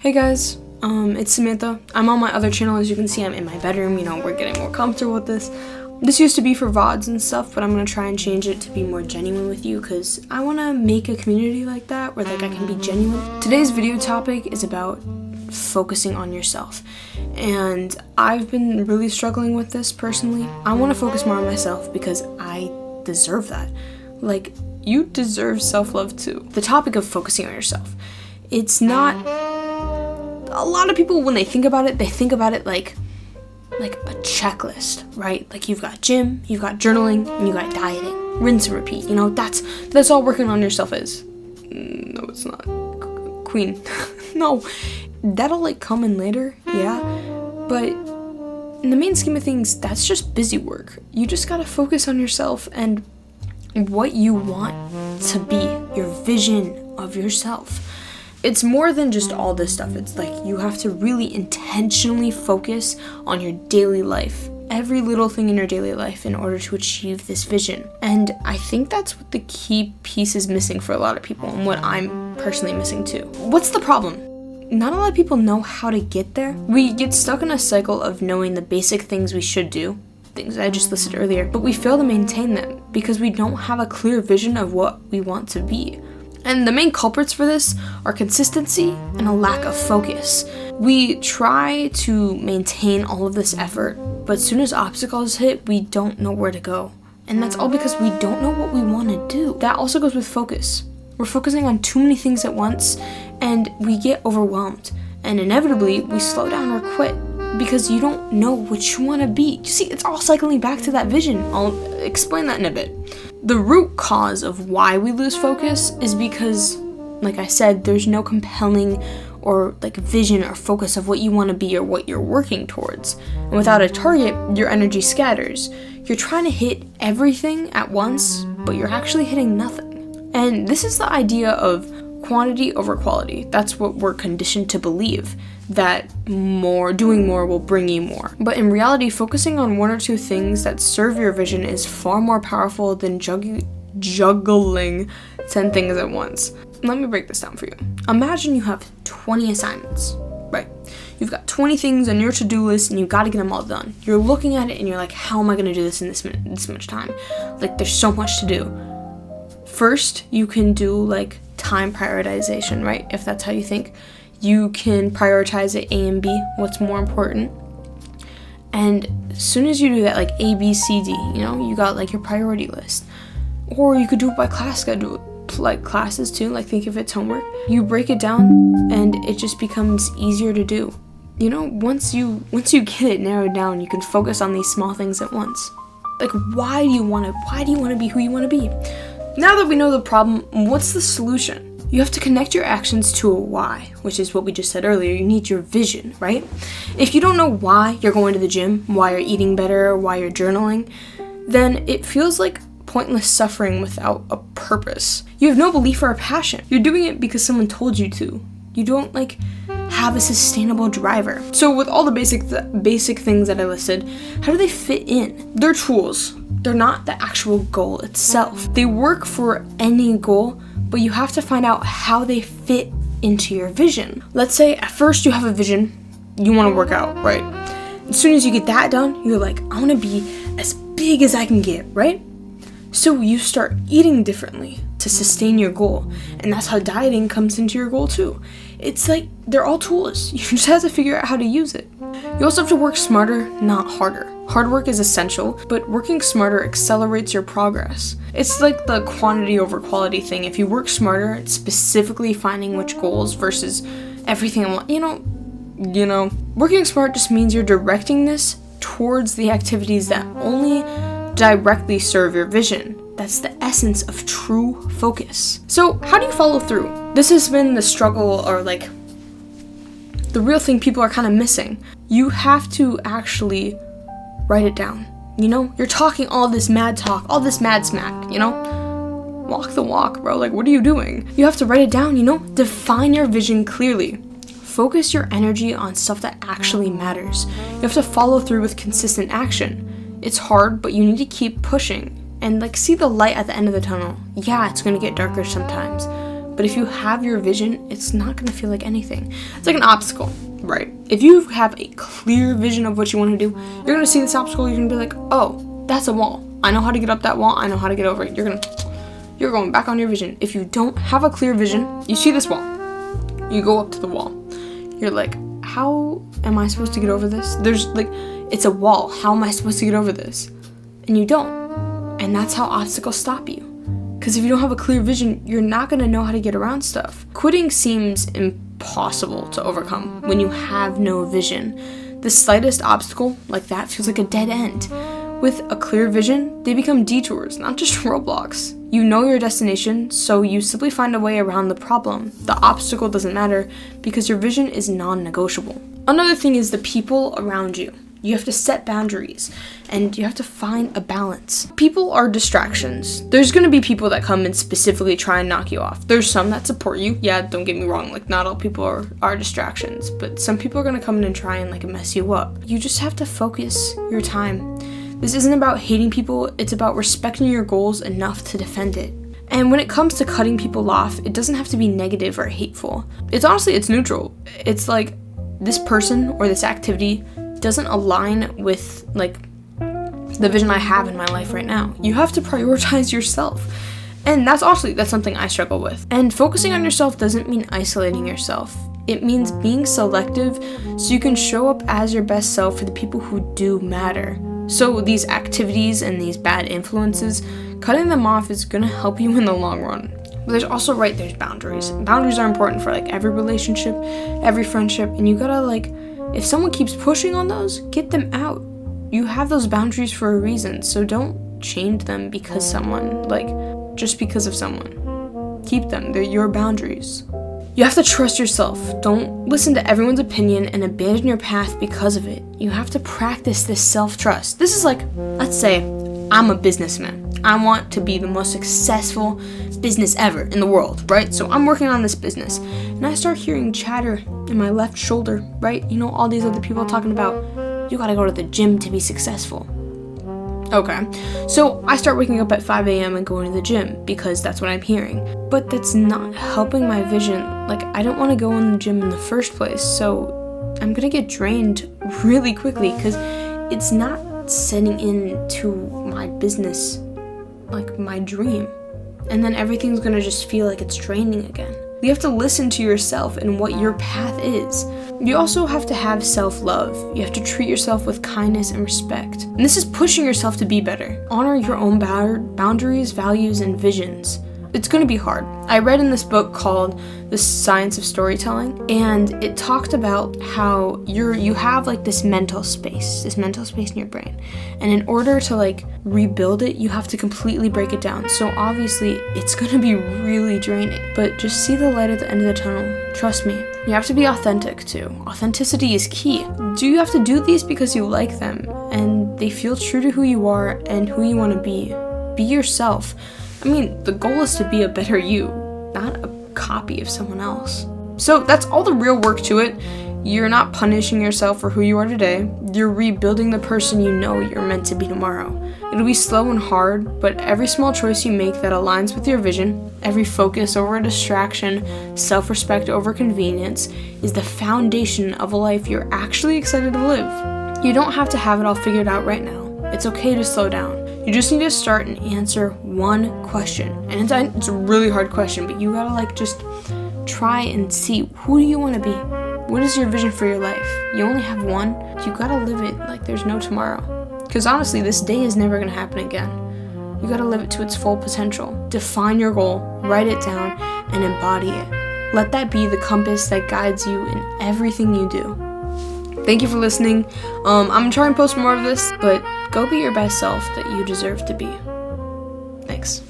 Hey guys, it's Samantha. I'm on my other channel. As you can see, I'm in my bedroom. We're getting more comfortable with this. This used to be for VODs and stuff, but I'm gonna try and change it to be more genuine with you because I wanna make a community like that where I can be genuine. Today's video topic is about focusing on yourself, and I've been really struggling with this personally. I wanna focus more on myself because I deserve that. You deserve self-love too. The topic of focusing on yourself. It's not... A lot of people, when they think about it like a checklist, right? You've got gym, you've got journaling, and you got dieting. Rinse and repeat. That's all working on yourself is. No, it's not. Queen. No. That'll come in later, yeah. But in the main scheme of things, that's just busy work. You just gotta focus on yourself and what you want to be, your vision of yourself. It's more than just all this stuff. It's you have to really intentionally focus on your daily life, every little thing in your daily life in order to achieve this vision. And I think that's what the key piece is missing for a lot of people and what I'm personally missing too. What's the problem? Not a lot of people know how to get there. We get stuck in a cycle of knowing the basic things we should do, things I just listed earlier, but we fail to maintain them because we don't have a clear vision of what we want to be. And the main culprits for this are consistency and a lack of focus. We try to maintain all of this effort, but as soon as obstacles hit, we don't know where to go. And that's all because we don't know what we want to do. That also goes with focus. We're focusing on too many things at once, and we get overwhelmed. And inevitably, we slow down or quit because you don't know what you want to be. You see, it's all cycling back to that vision. I'll explain that in a bit. The root cause of why we lose focus is because, like I said, there's no compelling or vision or focus of what you want to be or what you're working towards. And without a target, your energy scatters. You're trying to hit everything at once, but you're actually hitting nothing. And this is the idea of quantity over quality. That's what we're conditioned to believe, that doing more will bring you more. But in reality, focusing on one or two things that serve your vision is far more powerful than juggling 10 things at once. Let me break this down for you. Imagine you have 20 assignments, right? You've got 20 things on your to-do list and you gotta get them all done. You're looking at it and you're like, how am I gonna do this in this much time? There's so much to do. First, you can do time prioritization, right? If that's how you think. You can prioritize it A and B, what's more important. And as soon as you do that, A, B, C, D, you got your priority list. Or you could do it by class schedule, classes too, think if it's homework. You break it down and it just becomes easier to do. Once you get it narrowed down, you can focus on these small things at once. Why do you want to be who you want to be? Now that we know the problem, what's the solution? You have to connect your actions to a why, which is what we just said earlier. You need your vision, right? If you don't know why you're going to the gym, why you're eating better, why you're journaling, then it feels like pointless suffering without a purpose. You have no belief or a passion. You're doing it because someone told you to. You don't have a sustainable driver. So with all the basic things that I listed, how do they fit in? They're tools. They're not the actual goal itself. They work for any goal, but you have to find out how they fit into your vision. Let's say at first you have a vision, you want to work out, right? As soon as you get that done, you're like, I want to be as big as I can get, right? So you start eating differently to sustain your goal. And that's how dieting comes into your goal too. It's they're all tools. You just have to figure out how to use it. You also have to work smarter, not harder. Hard work is essential, but working smarter accelerates your progress. It's the quantity over quality thing. If you work smarter, it's specifically finding which goals versus everything I want. Working smart just means you're directing this towards the activities that only directly serve your vision. That's the essence of true focus. So how do you follow through? This has been the struggle, or the real thing people are kind of missing. You have to actually write it down. You're talking all this mad talk, all this mad smack, walk the walk, bro. What are you doing? You have to write it down, define your vision clearly. Focus your energy on stuff that actually matters. You have to follow through with consistent action. It's hard, but you need to keep pushing and see the light at the end of the tunnel. Yeah, it's gonna get darker sometimes, But if you have your vision, it's not going to feel like anything. It's like an obstacle, right? If you have a clear vision of what you want to do, you're going to see this obstacle, you're going to be like, oh, that's a wall. I know how to get up that wall. I know how to get over it. You're going back on your vision. If you don't have a clear vision, you see this wall. You go up to the wall. You're like, how am I supposed to get over this? It's a wall. How am I supposed to get over this? And you don't. And that's how obstacles stop you. Because if you don't have a clear vision, you're not going to know how to get around stuff. Quitting seems impossible to overcome when you have no vision. The slightest obstacle like that feels like a dead end. With a clear vision, they become detours, not just roadblocks. You know your destination, so you simply find a way around the problem. The obstacle doesn't matter because your vision is non-negotiable. Another thing is the people around you. You have to set boundaries, and you have to find a balance. People are distractions. There's going to be people that come and specifically try and knock you off. There's some that support you. Yeah, don't get me wrong. Not all people are distractions, but some people are going to come in and try and mess you up. You just have to focus your time. This isn't about hating people. It's about respecting your goals enough to defend it. And when it comes to cutting people off, it doesn't have to be negative or hateful. It's neutral. It's like this person or this activity doesn't align with the vision I have in my life right now. You have to prioritize yourself. And that's something I struggle with. And focusing on yourself doesn't mean isolating yourself. It means being selective so you can show up as your best self for the people who do matter. So these activities and these bad influences, cutting them off is going to help you in the long run. But there's boundaries. Boundaries are important for every relationship, every friendship, and you gotta if someone keeps pushing on those, get them out. You have those boundaries for a reason, so don't change them because just because of someone. Keep them, they're your boundaries. You have to trust yourself. Don't listen to everyone's opinion and abandon your path because of it. You have to practice this self-trust. This is let's say I'm a businessman. I want to be the most successful business ever in the world, right? So I'm working on this business, and I start hearing chatter in my left shoulder, right? All these other people talking about, you gotta go to the gym to be successful. Okay, so I start waking up at 5 a.m. and going to the gym because that's what I'm hearing. But that's not helping my vision. I don't want to go in the gym in the first place, so I'm gonna get drained really quickly because it's not setting into my business, my dream. And then everything's gonna just feel like it's draining again. You have to listen to yourself and what your path is. You also have to have self-love. You have to treat yourself with kindness and respect. And this is pushing yourself to be better. Honor your own boundaries, values, and visions. It's going to be hard. I read in this book called The Science of Storytelling, and it talked about how you have this mental space in your brain. And in order to rebuild it, you have to completely break it down. So obviously it's going to be really draining, but just see the light at the end of the tunnel. Trust me. You have to be authentic too. Authenticity is key. Do you have to do these because you like them and they feel true to who you are and who you want to be? Be yourself. The goal is to be a better you, not a copy of someone else. So that's all the real work to it. You're not punishing yourself for who you are today. You're rebuilding the person you know you're meant to be tomorrow. It'll be slow and hard, but every small choice you make that aligns with your vision, every focus over a distraction, self-respect over convenience, is the foundation of a life you're actually excited to live. You don't have to have it all figured out right now. It's okay to slow down. You just need to start and answer one question. And it's a really hard question, but you gotta just try and see, who do you want to be? What is your vision for your life? You only have one. You gotta live it like there's no tomorrow. Because honestly, this day is never gonna happen again. You gotta live it to its full potential. Define your goal, write it down, and embody it. Let that be the compass that guides you in everything you do. Thank you for listening. I'm gonna try and post more of this, but go be your best self that you deserve to be. Thanks.